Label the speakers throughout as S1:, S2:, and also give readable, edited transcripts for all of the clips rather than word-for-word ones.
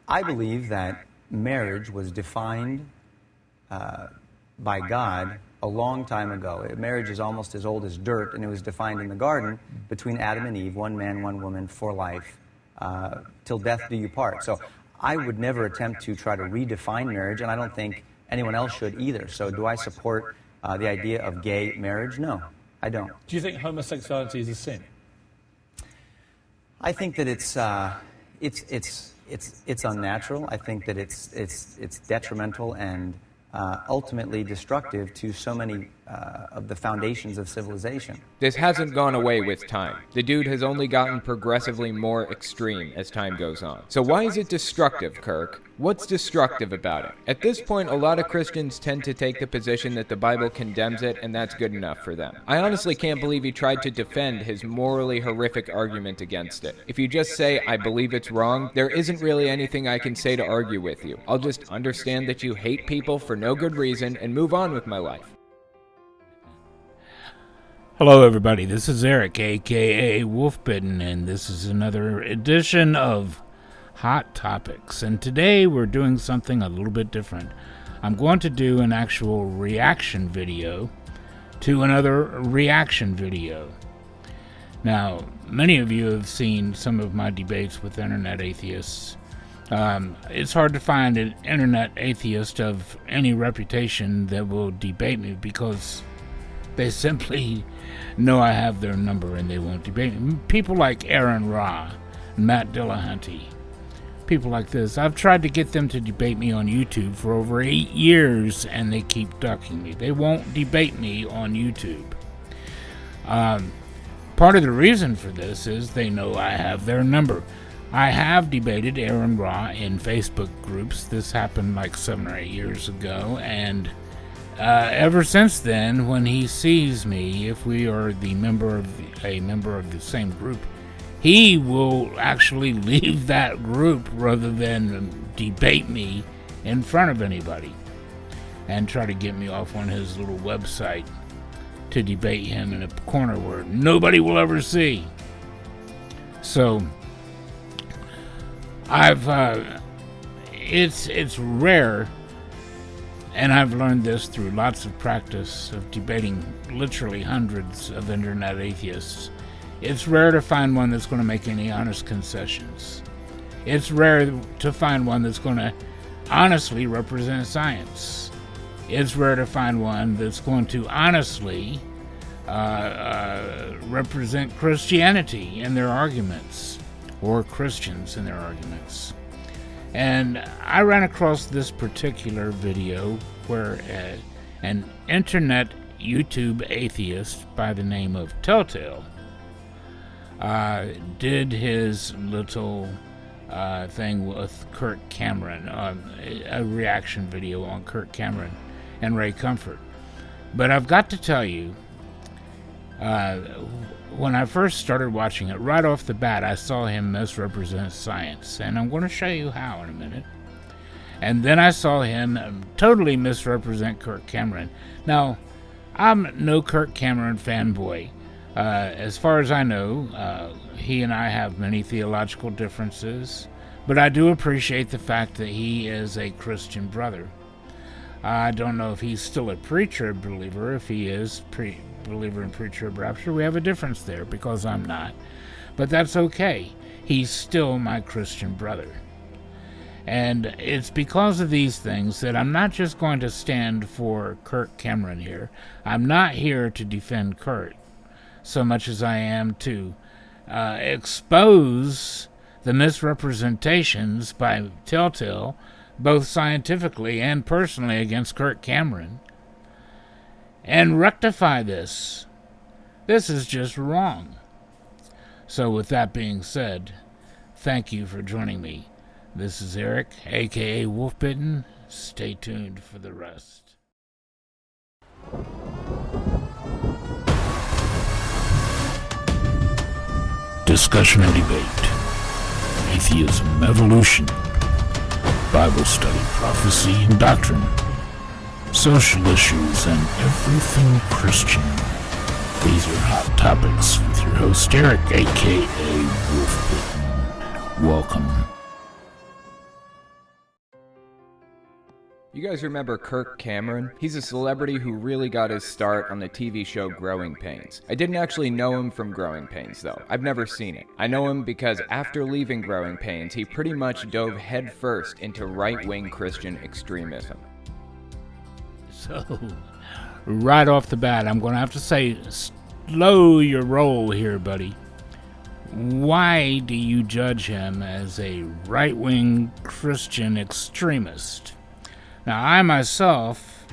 S1: I believe that marriage was defined by God a long time ago. Marriage is almost as old as dirt, and it was defined in the garden between Adam and Eve, one man, one woman, for life, till death do you part. So I would never attempt to try to redefine marriage, and I don't think anyone else should either. So do I support the idea of gay marriage? No, I don't.
S2: Do you think homosexuality is a sin?
S1: I think that it's unnatural. I think that it's detrimental and ultimately destructive to so many of the foundations of civilization.
S3: This hasn't gone away with time. The dude has only gotten progressively more extreme as time goes on. So why is it destructive, Kirk? What's destructive about it? At this point, a lot of Christians tend to take the position that the Bible condemns it, and that's good enough for them. I honestly can't believe he tried to defend his morally horrific argument against it. If you just say, I believe it's wrong, there isn't really anything I can say to argue with you. I'll just understand that you hate people for no good reason and move on with my life.
S4: Hello everybody, this is Eric, aka Wolfbitten, and this is another edition of Hot Topics. And today we're doing something a little bit different. I'm going to do an actual reaction video to another reaction video. Now, many of you have seen some of my debates with internet atheists. It's hard to find an internet atheist of any reputation that will debate me because they simply know I have their number and they won't debate me. People like Aaron Ra, Matt Dillahunty, people like this. I've tried to get them to debate me on YouTube for over 8 years and they keep ducking me. They won't debate me on YouTube. Part of the reason for this is they know I have their number. I have debated Aaron Ra in Facebook groups. This happened like 7 or 8 years ago, and ever since then, when he sees me, if we are a member of the same group, he will actually leave that group rather than debate me in front of anybody and try to get me off on his little website to debate him in a corner where nobody will ever see. So it's rare. And I've learned this through lots of practice of debating literally hundreds of internet atheists. It's rare to find one that's going to make any honest concessions. It's rare to find one that's going to honestly represent science. It's rare to find one that's going to honestly represent Christianity in their arguments, or Christians in their arguments. And I ran across this particular video where an internet YouTube atheist by the name of Telltale did his little thing with Kirk Cameron, a reaction video on Kirk Cameron and Ray Comfort. But I've got to tell you, when I first started watching it, right off the bat, I saw him misrepresent science, and I'm going to show you how in a minute. And then I saw him totally misrepresent Kirk Cameron. Now, I'm no Kirk Cameron fanboy. As far as I know, he and I have many theological differences, but I do appreciate the fact that he is a Christian brother. I don't know if he's still a preacher believer. If he is believer in preacher rapture, we have a difference there because I'm not. But that's okay. He's still my Christian brother. And it's because of these things that I'm not just going to stand for Kirk Cameron here. I'm not here to defend Kirk so much as I am to expose the misrepresentations by Telltale, both scientifically and personally, against Kirk Cameron, and rectify this. This is just wrong. So with that being said, thank you for joining me. This is Eric, aka Wolfbitten. Stay tuned for the rest. Discussion and debate. Atheism, evolution. Bible study, prophecy, and doctrine. Social issues and everything Christian. These are Hot Topics with your host Eric, aka Wolfbitten. Welcome.
S3: You guys remember Kirk Cameron? He's a celebrity who really got his start on the TV show Growing Pains. I didn't actually know him from Growing Pains, though. I've never seen it. I know him because after leaving Growing Pains, he pretty much dove headfirst into right-wing Christian extremism.
S4: So, right off the bat, I'm going to have to say, slow your roll here, buddy. Why do you judge him as a right-wing Christian extremist? Now, I myself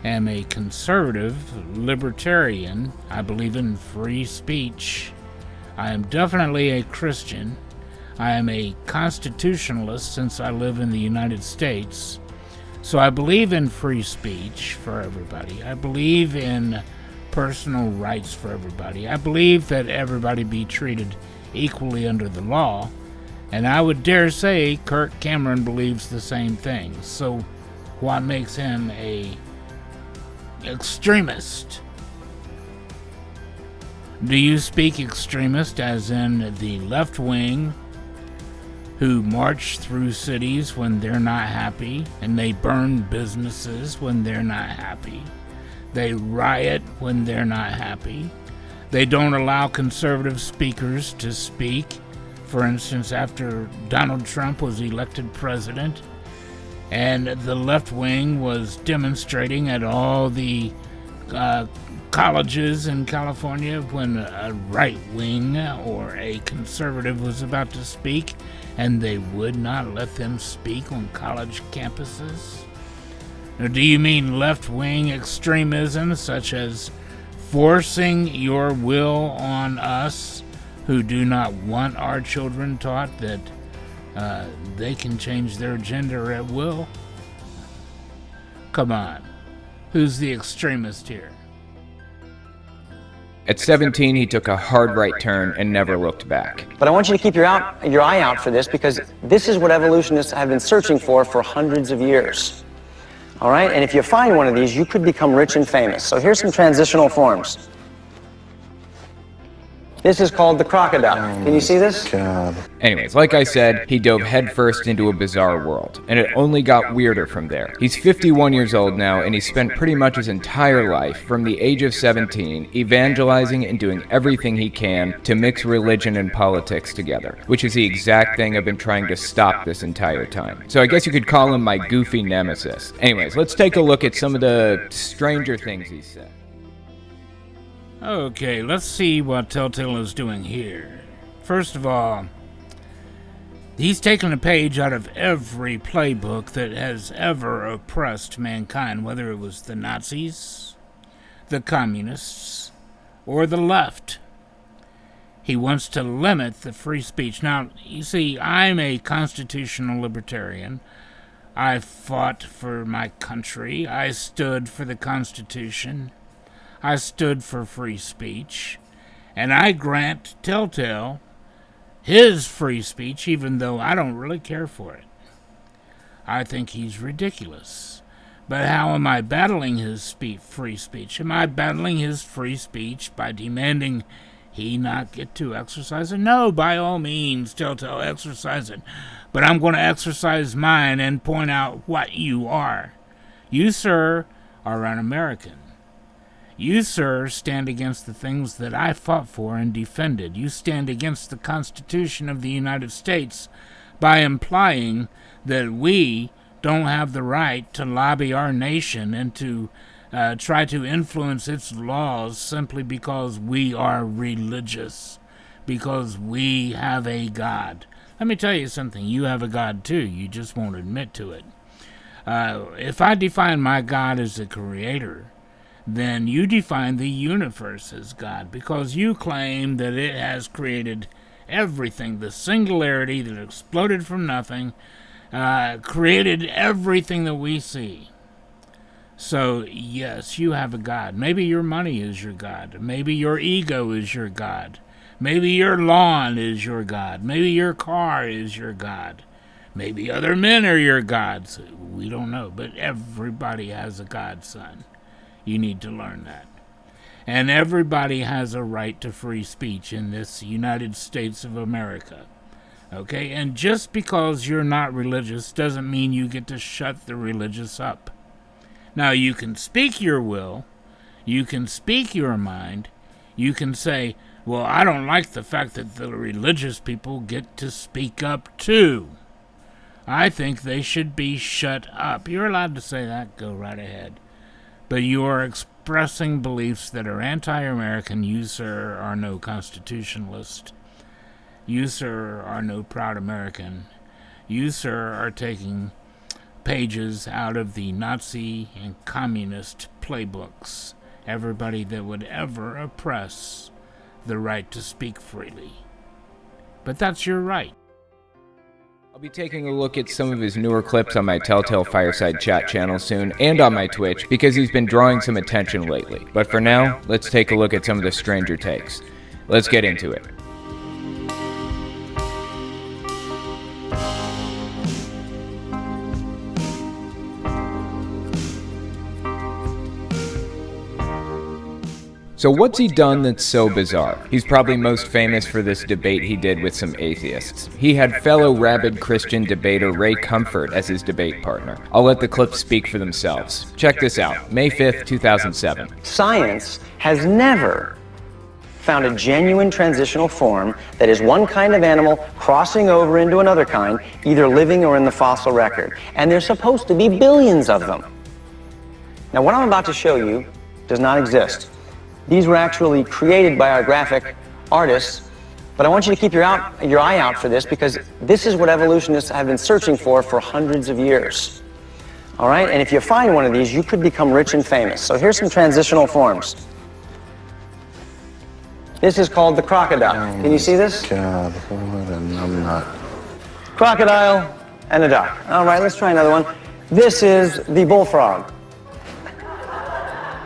S4: am a conservative libertarian. I believe in free speech. I am definitely a Christian. I am a constitutionalist since I live in the United States. So I believe in free speech for everybody. I believe in personal rights for everybody. I believe that everybody be treated equally under the law. And I would dare say Kirk Cameron believes the same thing. So what makes him a extremist? Do you speak extremist as in the left wing who march through cities when they're not happy, and they burn businesses when they're not happy? They riot when they're not happy. They don't allow conservative speakers to speak. For instance, after Donald Trump was elected president, and the left wing was demonstrating at all the colleges in California when a right wing or a conservative was about to speak, and they would not let them speak on college campuses? Now, do you mean left wing extremism, such as forcing your will on us who do not want our children taught that they can change their gender at will? Come on. Who's the extremist here?
S3: At 17, he took a hard right turn and never looked back.
S5: But I want you to keep your eye out for this, because this is what evolutionists have been searching for hundreds of years. All right? And if you find one of these, you could become rich and famous. So here's some transitional forms. This is called the crocodile. Can you see this?
S6: God.
S3: Anyways, like I said, he dove headfirst into a bizarre world, and it only got weirder from there. He's 51 years old now, and he spent pretty much his entire life, from the age of 17, evangelizing and doing everything he can to mix religion and politics together, which is the exact thing I've been trying to stop this entire time. So I guess you could call him my goofy nemesis. Anyways, let's take a look at some of the stranger things he said.
S4: Okay, let's see what Telltale is doing here. First of all, he's taken a page out of every playbook that has ever oppressed mankind, whether it was the Nazis, the communists, or the left. He wants to limit the free speech. Now, you see, I'm a constitutional libertarian. I fought for my country. I stood for the Constitution. I stood for free speech, and I grant Telltale his free speech, even though I don't really care for it. I think he's ridiculous. But how am I battling his free speech? Am I battling his free speech by demanding he not get to exercise it? No, by all means, Telltale, exercise it. But I'm going to exercise mine and point out what you are. You, sir, are an American. You, sir, stand against the things that I fought for and defended. You stand against the Constitution of the United States by implying that we don't have the right to lobby our nation and to try to influence its laws simply because we are religious, because we have a God. Let me tell you something. You have a God, too. You just won't admit to it. If I define my God as a creator, then you define the universe as God, because you claim that it has created everything. The singularity that exploded from nothing created everything that we see. So, yes, you have a God. Maybe your money is your God. Maybe your ego is your God. Maybe your lawn is your God. Maybe your car is your God. Maybe other men are your gods. We don't know, but everybody has a God, son. You need to learn that. And everybody has a right to free speech in this United States of America. Okay, and just because you're not religious doesn't mean you get to shut the religious up. Now, you can speak your will, you can speak your mind, you can say, well, I don't like the fact that the religious people get to speak up too. I think they should be shut up. You're allowed to say that, go right ahead. But you are expressing beliefs that are anti-American. You, sir, are no constitutionalist. You, sir, are no proud American. You, sir, are taking pages out of the Nazi and communist playbooks. Everybody that would ever oppress the right to speak freely. But that's your right.
S3: I'll be taking a look at some of his newer clips on my Telltale Fireside Chat channel soon, and on my Twitch, because he's been drawing some attention lately. But for now, let's take a look at some of the stranger takes. Let's get into it. So what's he done that's so bizarre? He's probably most famous for this debate he did with some atheists. He had fellow rabid Christian debater Ray Comfort as his debate partner. I'll let the clips speak for themselves. Check this out, May 5th, 2007.
S5: Science has never found a genuine transitional form that is one kind of animal crossing over into another kind, either living or in the fossil record. And there's supposed to be billions of them. Now, what I'm about to show you does not exist. These were actually created by our graphic artists, but I want you to keep your eye out for this, because this is what evolutionists have been searching for hundreds of years. All right, and if you find one of these, you could become rich and famous. So here's some transitional forms. This is called the crocodile. Can you see this?
S6: God, I'm not.
S5: Crocodile and a duck. All right, let's try another one. This is the bullfrog.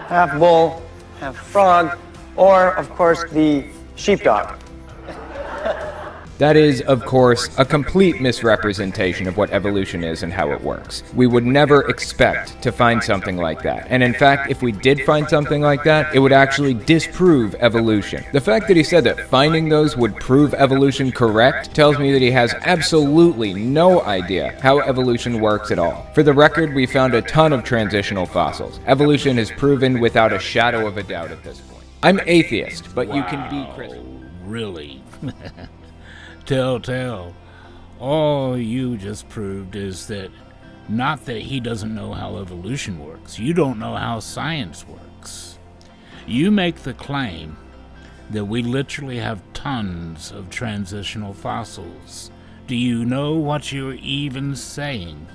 S5: Half bull, half frog, or, of course, the sheepdog.
S3: That is, of course, a complete misrepresentation of what evolution is and how it works. We would never expect to find something like that. And in fact, if we did find something like that, it would actually disprove evolution. The fact that he said that finding those would prove evolution correct tells me that he has absolutely no idea how evolution works at all. For the record, we found a ton of transitional fossils. Evolution is proven without a shadow of a doubt at this point. I'm atheist, but you can be Christian.
S4: Really? Telltale. All you just proved is that not that he doesn't know how evolution works. You don't know how science works. You make the claim that we literally have tons of transitional fossils. Do you know what you're even saying?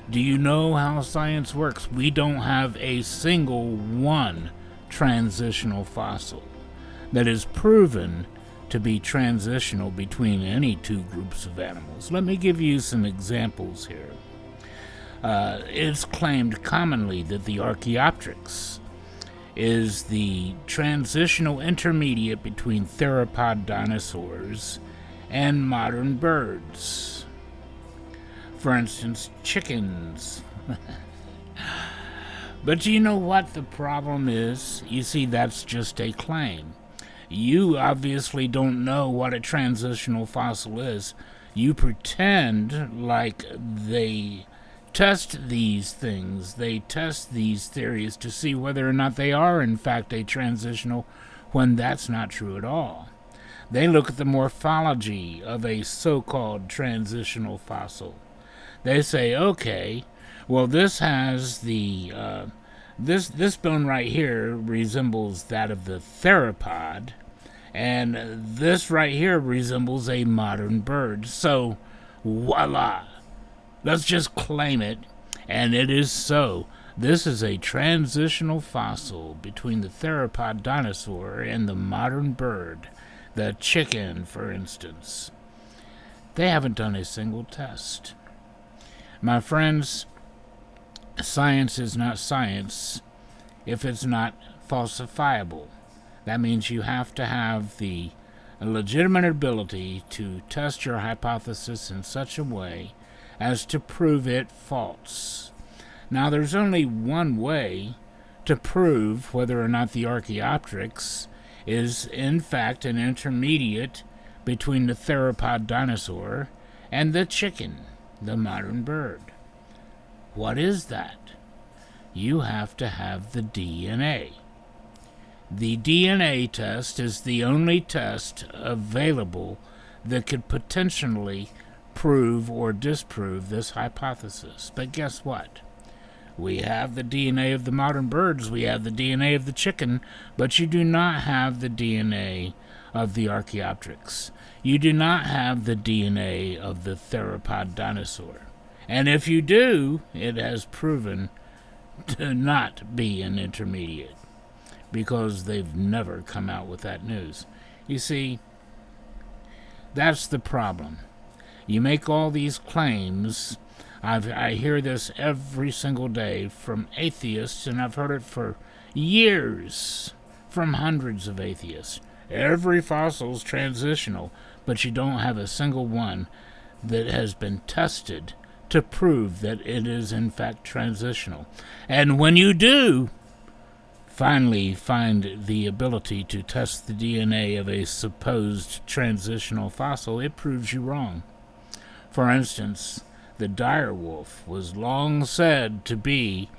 S4: Do you know how science works? We don't have a single one transitional fossil that is proven to be transitional between any two groups of animals. Let me give you some examples here. It's claimed commonly that the Archaeopteryx is the transitional intermediate between theropod dinosaurs and modern birds. For instance, chickens. But you know what the problem is? You see, that's just a claim. You obviously don't know what a transitional fossil is. You pretend like they test these things, they test these theories to see whether or not they are in fact a transitional, when that's not true at all. They look at the morphology of a so-called transitional fossil. They say, okay, well, this has the this bone right here resembles that of the theropod, and this right here resembles a modern bird. So, voila! Let's just claim it, and it is so. This is a transitional fossil between the theropod dinosaur and the modern bird, the chicken, for instance. They haven't done a single test. My friends, science is not science if it's not falsifiable. That means you have to have the legitimate ability to test your hypothesis in such a way as to prove it false. Now, there's only one way to prove whether or not the Archaeopteryx is in fact an intermediate between the theropod dinosaur and the chicken, the modern bird. What is that? You have to have the DNA. The DNA test is the only test available that could potentially prove or disprove this hypothesis. But guess what? We have the DNA of the modern birds, we have the DNA of the chicken, but you do not have the DNA of the Archaeopteryx. You do not have the DNA of the theropod dinosaur. And if you do, it has proven to not be an intermediate, because they've never come out with that news. You see, that's the problem. You make all these claims. I hear this every single day from atheists, and I've heard it for years from hundreds of atheists. Every fossil's transitional, but you don't have a single one that has been tested to prove that it is in fact transitional. And when you do finally find the ability to test the DNA of a supposed transitional fossil, it proves you wrong. For instance, the dire wolf was long said to be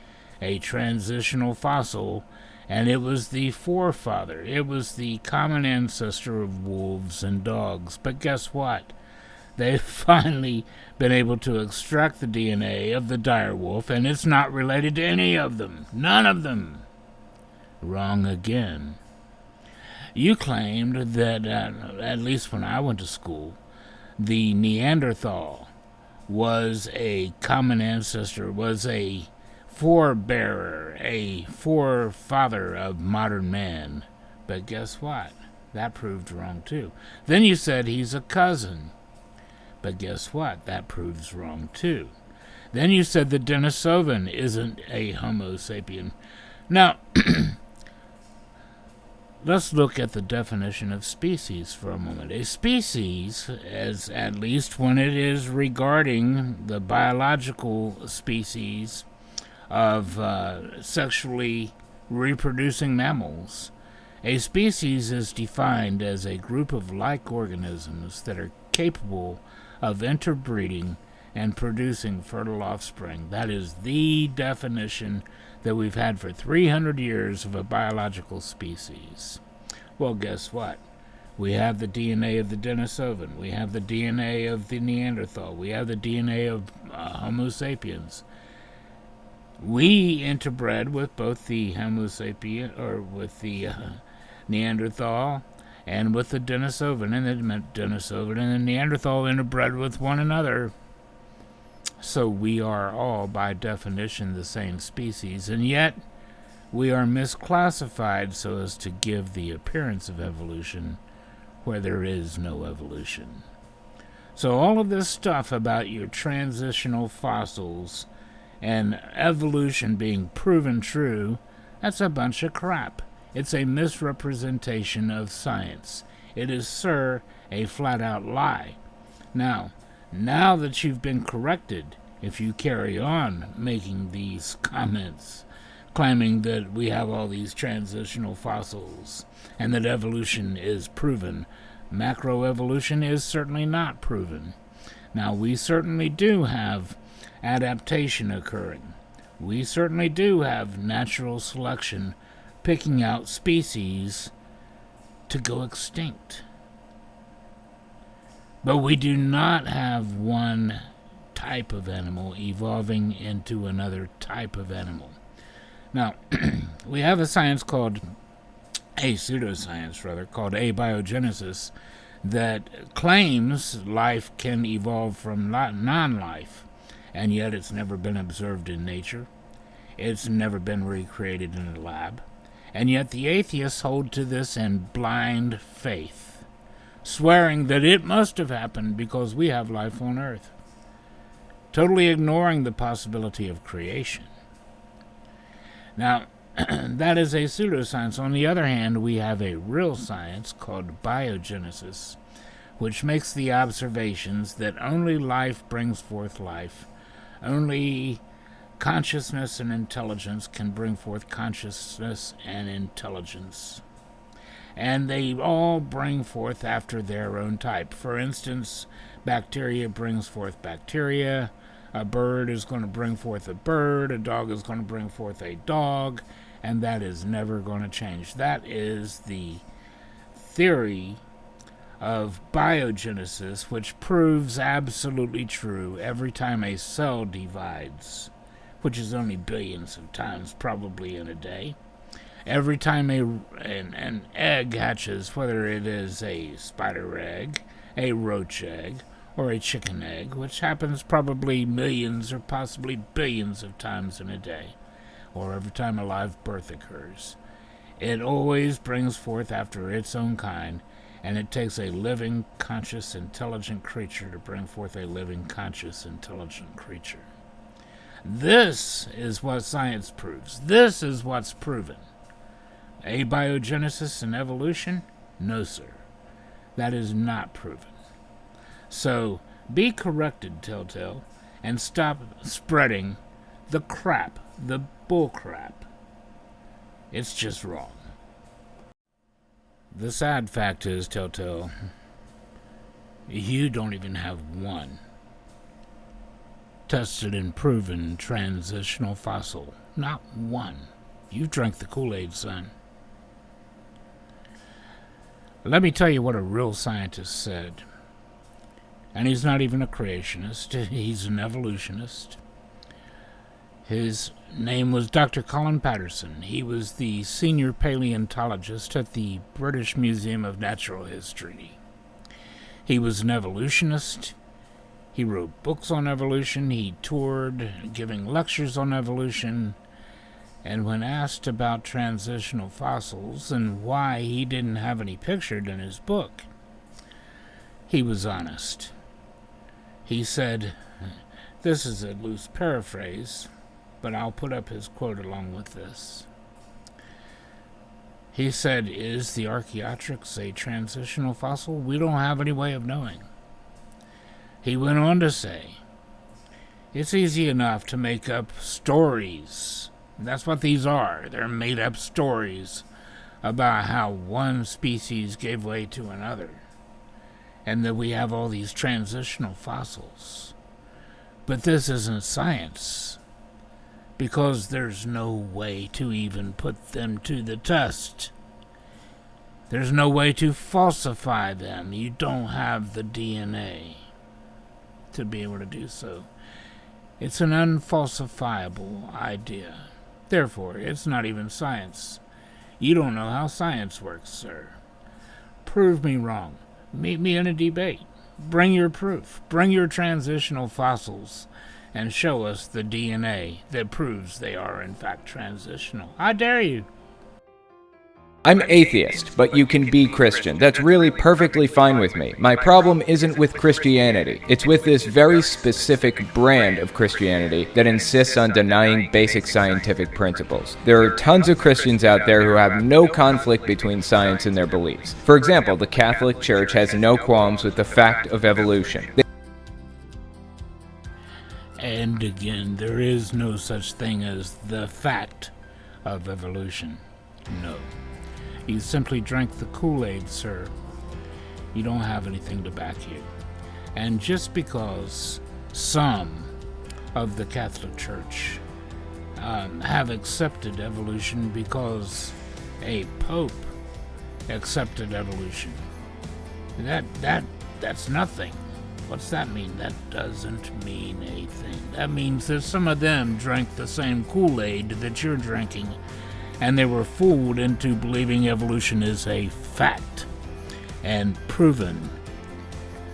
S4: a transitional fossil, and it was the forefather. It was the common ancestor of wolves and dogs. But guess what? They've finally been able to extract the DNA of the dire wolf, and it's not related to any of them. None of them. Wrong again. You claimed that, at least when I went to school, the Neanderthal was a common ancestor, was a forebearer, a forefather of modern man. But guess what? That proved wrong too. Then you said he's a cousin. But guess what? That proves wrong too. Then you said the Denisovan isn't a Homo sapien. Now, let's look at the definition of species for a moment. A species, as at least when it is regarding the biological species of sexually reproducing mammals, a species is defined as a group of like organisms that are capable of interbreeding and producing fertile offspring. That is the definition that we've had for 300 years of a biological species. Well, guess what? We have the DNA of the Denisovan. We have the DNA of the Neanderthal. We have the DNA of Homo sapiens. We interbred with both the Homo sapien, or with the Neanderthal, and with the Denisovan, and the Denisovan and the Neanderthal interbred with one another. So we are all, by definition, the same species, and yet we are misclassified so as to give the appearance of evolution where there is no evolution. So all of this stuff about your transitional fossils and evolution being proven true, that's a bunch of crap. It's a misrepresentation of science. It is, sir, a flat-out lie. Now that you've been corrected, if you carry on making these comments, claiming that we have all these transitional fossils and that evolution is proven, macroevolution is certainly not proven. Now, we certainly do have adaptation occurring. We certainly do have natural selection picking out species to go extinct. But we do not have one type of animal evolving into another type of animal. Now, we have a science called, a pseudoscience rather, called abiogenesis that claims life can evolve from non-life, and yet it's never been observed in nature. It's never been recreated in a lab. And yet the atheists hold to this in blind faith, swearing that it must have happened because we have life on Earth, totally ignoring the possibility of creation. Now, that is a pseudoscience. On the other hand, we have a real science called biogenesis, which makes the observations that only life brings forth life, only consciousness and intelligence can bring forth consciousness and intelligence. And they all bring forth after their own type. For instance, bacteria brings forth bacteria. A bird is going to bring forth a bird. A dog is going to bring forth a dog. And that is never going to change. That is the theory of biogenesis, which proves absolutely true every time a cell divides, which is only billions of times probably in a day. Every time an egg hatches, whether it is a spider egg, a roach egg, or a chicken egg, which happens probably millions or possibly billions of times in a day, or every time a live birth occurs, it always brings forth after its own kind, and it takes a living, conscious, intelligent creature to bring forth a living, conscious, intelligent creature. This is what science proves. This is what's proven. Abiogenesis and evolution? No, sir. That is not proven. So, be corrected, Telltale, and stop spreading the crap, the bull crap. It's just wrong. The sad fact is, Telltale, you don't even have one tested and proven transitional fossil. Not one. You drank the Kool-Aid, son. Let me tell you what a real scientist said. And he's not even a creationist. He's an evolutionist. His name was Dr. Colin Patterson. He was the senior paleontologist at the British Museum of Natural History. He was an evolutionist. He wrote books on evolution. He toured giving lectures on evolution. And when asked about transitional fossils and why he didn't have any pictured in his book, he was honest. He said, this is a loose paraphrase, but I'll put up his quote along with this. He said, is the Archaeopteryx a transitional fossil? We don't have any way of knowing. He went on to say, it's easy enough to make up stories. That's what these are. They're made-up stories about how one species gave way to another, and that we have all these transitional fossils. But this isn't science, because there's no way to even put them to the test. There's no way to falsify them. You don't have the DNA to be able to do so. It's an unfalsifiable idea. Therefore, it's not even science. You don't know how science works, sir. Prove me wrong. Meet me in a debate. Bring your proof. Bring your transitional fossils and show us the DNA that proves they are in fact transitional. I dare you.
S3: I'm atheist, but you can be Christian. That's really perfectly fine with me. My problem isn't with Christianity. It's with this very specific brand of Christianity that insists on denying basic scientific principles. There are tons of Christians out there who have no conflict between science and their beliefs. For example, the Catholic Church has no qualms with the fact of evolution.
S4: And again, there is no such thing as the fact of evolution. No. You simply drank the Kool-Aid, sir. You don't have anything to back you. And just because some of the Catholic Church have accepted evolution because a pope accepted evolution, that's nothing. What's that mean? That doesn't mean a thing. That means that some of them drank the same Kool-Aid that you're drinking, and they were fooled into believing evolution is a fact, and proven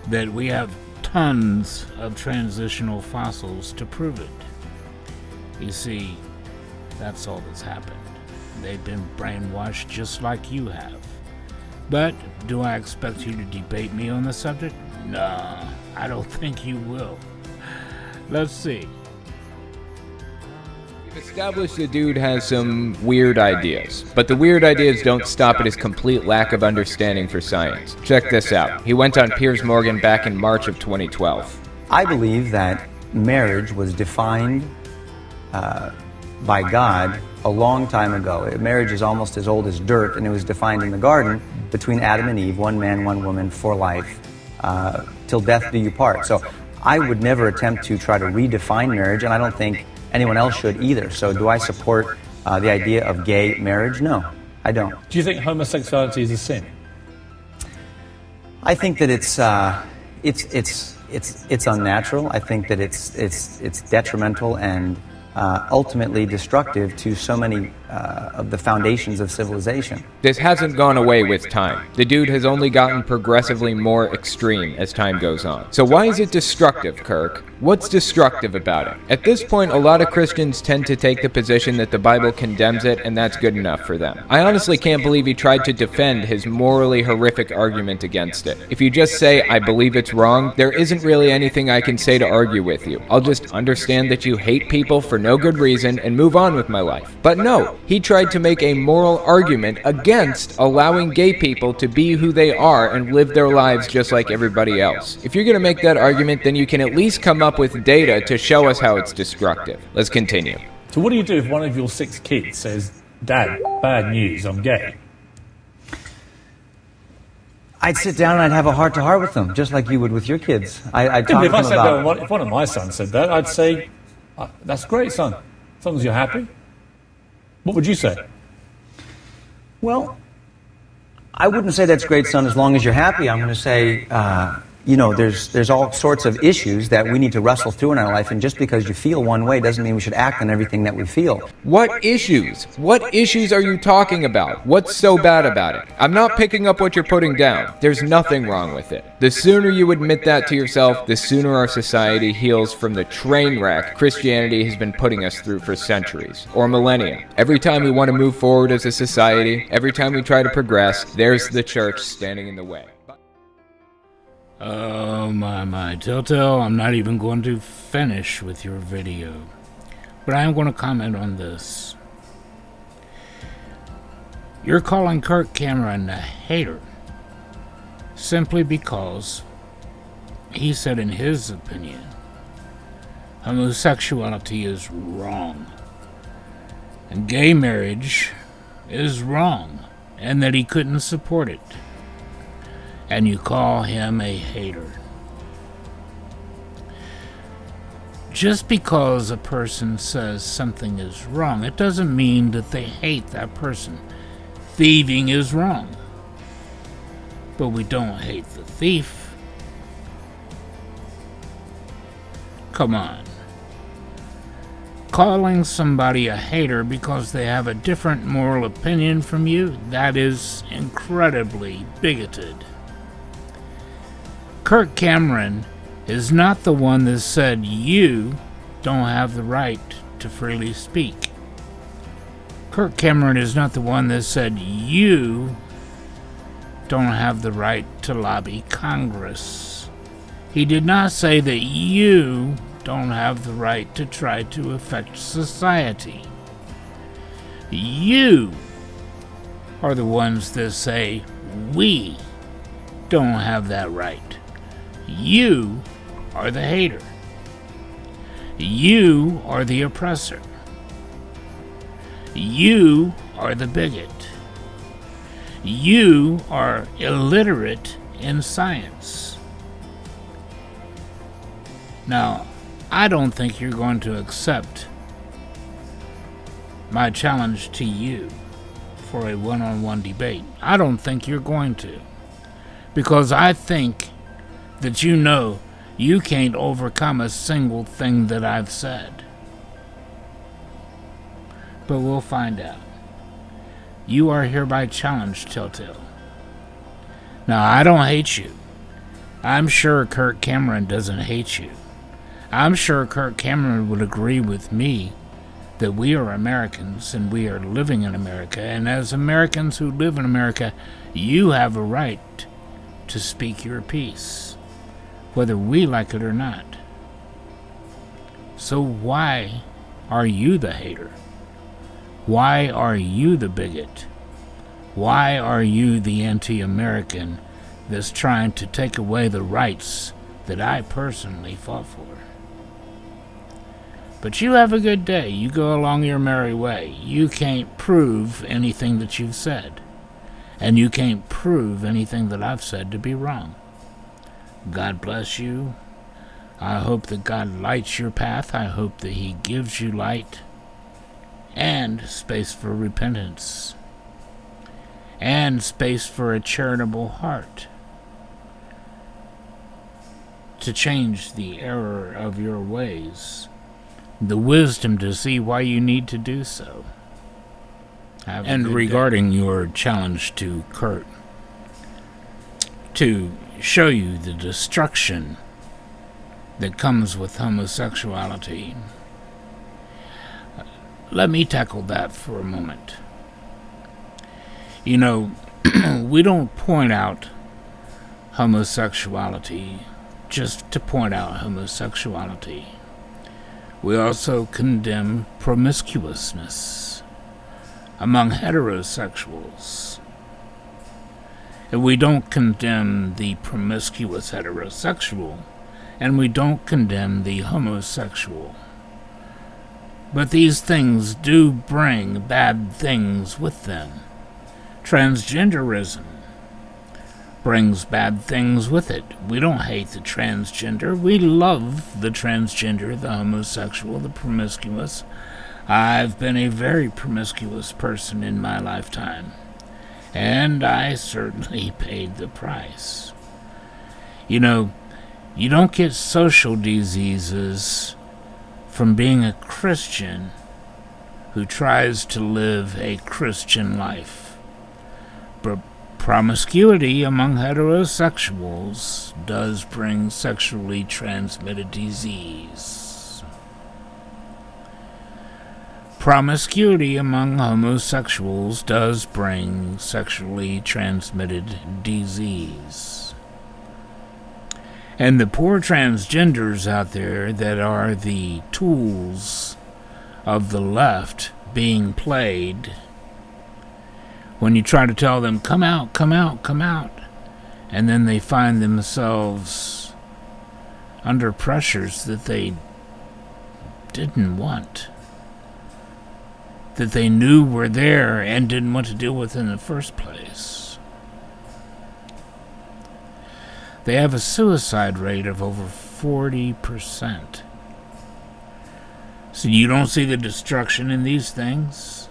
S4: that we have tons of transitional fossils to prove it. You see, that's all that's happened. They've been brainwashed just like you have. But do I expect you to debate me on the subject? No, I don't think you will. Let's see.
S3: We've established the dude has some weird ideas, but the weird ideas don't stop at his complete lack of understanding for science. Check this out. He went on Piers Morgan back in March of 2012.
S1: I believe that marriage was defined by God a long time ago. Marriage is almost as old as dirt, and it was defined in the garden between Adam and Eve, one man, one woman, for life, till death do you part. So I would never attempt to try to redefine marriage, and I don't think anyone else should either. So do I support the idea of gay marriage? No, I don't.
S2: Do you think homosexuality is a sin?
S1: I think that it's unnatural. I think that it's detrimental and ultimately destructive to so many of the foundations of civilization.
S3: This hasn't gone away with time. The dude has only gotten progressively more extreme as time goes on. So why is it destructive, Kirk? What's destructive about it? At this point, a lot of Christians tend to take the position that the Bible condemns it, and that's good enough for them. I honestly can't believe he tried to defend his morally horrific argument against it. If you just say, I believe it's wrong, there isn't really anything I can say to argue with you. I'll just understand that you hate people for no good reason and move on with my life. But no, he tried to make a moral argument against allowing gay people to be who they are and live their lives just like everybody else. If you're going to make that argument, then you can at least come up with data to show us how it's destructive. Let's continue.
S2: So what do you do if one of your 6 kids says, Dad, bad news, I'm gay?
S1: I'd sit down and I'd have a heart-to-heart with them, just like you would with your kids. I'd talk to
S2: If I
S1: them
S2: said
S1: about...
S2: that, if one of my sons said that, I'd say, that's great, son, as long as you're happy. What would you say?
S1: Well, I wouldn't say that's great, son, as long as you're happy. I'm going to say, you know, there's all sorts of issues that we need to wrestle through in our life, and just because you feel one way doesn't mean we should act on everything that we feel.
S3: What issues? What issues are you talking about? What's so bad about it? I'm not picking up what you're putting down. There's nothing wrong with it. The sooner you admit that to yourself, the sooner our society heals from the train wreck Christianity has been putting us through for centuries, or millennia. Every time we want to move forward as a society, every time we try to progress, there's the church standing in the way.
S4: Oh my, Telltale, I'm not even going to finish with your video. But I am going to comment on this. You're calling Kirk Cameron a hater simply because he said in his opinion homosexuality is wrong and gay marriage is wrong and that he couldn't support it. And you call him a hater. Just because a person says something is wrong, it doesn't mean that they hate that person. Thieving is wrong. But we don't hate the thief. Come on. Calling somebody a hater because they have a different moral opinion from you, that is incredibly bigoted. Kirk Cameron is not the one that said you don't have the right to freely speak. Kirk Cameron is not the one that said you don't have the right to lobby Congress. He did not say that you don't have the right to try to affect society. You are the ones that say we don't have that right. You are the hater. You are the oppressor. You are the bigot. You are illiterate in science. Now, I don't think you're going to accept my challenge to you for a one-on-one debate. I don't think you're going to. Because I think that you know you can't overcome a single thing that I've said. But we'll find out. You are hereby challenged, Telltale. Now, I don't hate you. I'm sure Kirk Cameron doesn't hate you. I'm sure Kirk Cameron would agree with me that we are Americans and we are living in America. And as Americans who live in America, you have a right to speak your piece, whether we like it or not. So why are you the hater? Why are you the bigot? Why are you the anti-American that's trying to take away the rights that I personally fought for? But you have a good day. You go along your merry way. You can't prove anything that you've said. And you can't prove anything that I've said to be wrong. God bless you. I hope that God lights your path. I hope that He gives you light and space for repentance and space for a charitable heart to change the error of your ways, the wisdom to see why you need to do so. And regarding your challenge to Kurt, to show you the destruction that comes with homosexuality, let me tackle that for a moment. You know, we don't point out homosexuality just to point out homosexuality. We also condemn promiscuousness among heterosexuals. And we don't condemn the promiscuous heterosexual, and we don't condemn the homosexual. But these things do bring bad things with them. Transgenderism brings bad things with it. We don't hate the transgender. We love the transgender, the homosexual, the promiscuous. I've been a very promiscuous person in my lifetime, and I certainly paid the price. You know, you don't get social diseases from being a Christian who tries to live a Christian life. But promiscuity among heterosexuals does bring sexually transmitted disease. Promiscuity among homosexuals does bring sexually transmitted disease. And the poor transgenders out there that are the tools of the left being played, when you try to tell them, come out, come out, come out, and then they find themselves under pressures that they didn't want, that they knew were there and didn't want to deal with in the first place. They have a suicide rate of over 40%. So you don't see the destruction in these things?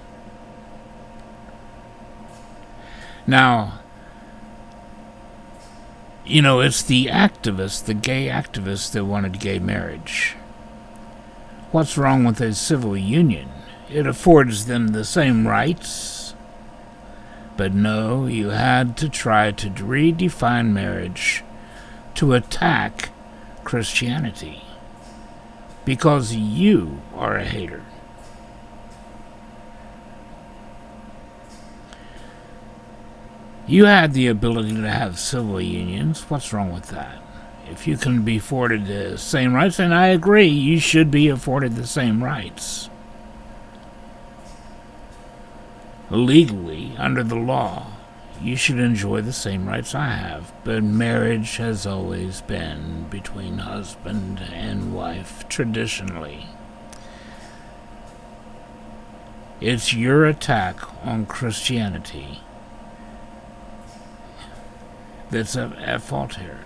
S4: Now, you know, it's the activists, the gay activists that wanted gay marriage. What's wrong with a civil union? It affords them the same rights. But no, you had to try to redefine marriage to attack Christianity because you are a hater. You had the ability to have civil unions. What's wrong with that? If you can be afforded the same rights, and I agree, you should be afforded the same rights. Legally, under the law, you should enjoy the same rights I have. But marriage has always been between husband and wife, traditionally. It's your attack on Christianity that's at fault here.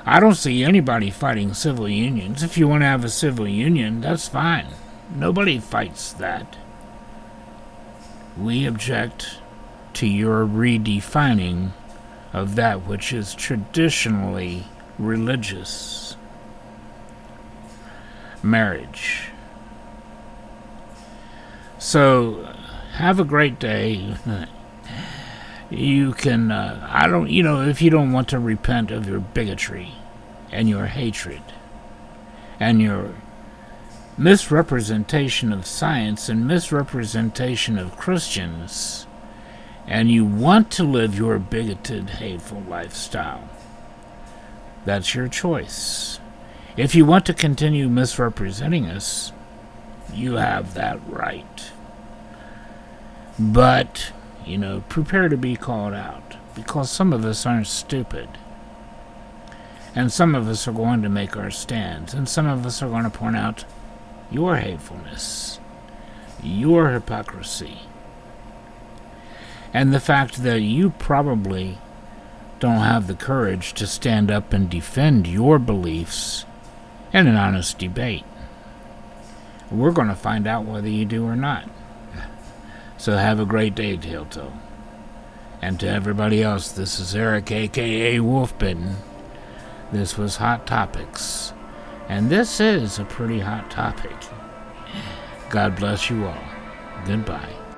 S4: I don't see anybody fighting civil unions. If you want to have a civil union, that's fine. Nobody fights that. We object to your redefining of that which is traditionally religious. Marriage. So, have a great day. You can, if you don't want to repent of your bigotry and your hatred and your misrepresentation of science and misrepresentation of Christians, and you want to live your bigoted, hateful lifestyle, that's your choice. If you want to continue misrepresenting us, you have that right. But prepare to be called out, because some of us aren't stupid. And some of us are going to make our stands, and some of us are going to point out your hatefulness, your hypocrisy, and the fact that you probably don't have the courage to stand up and defend your beliefs in an honest debate. We're going to find out whether you do or not. So have a great day, Telltale. And to everybody else, this is Eric, a.k.a. Wolfbitten. This was Hot Topics. And this is a pretty hot topic. God bless you all. Goodbye.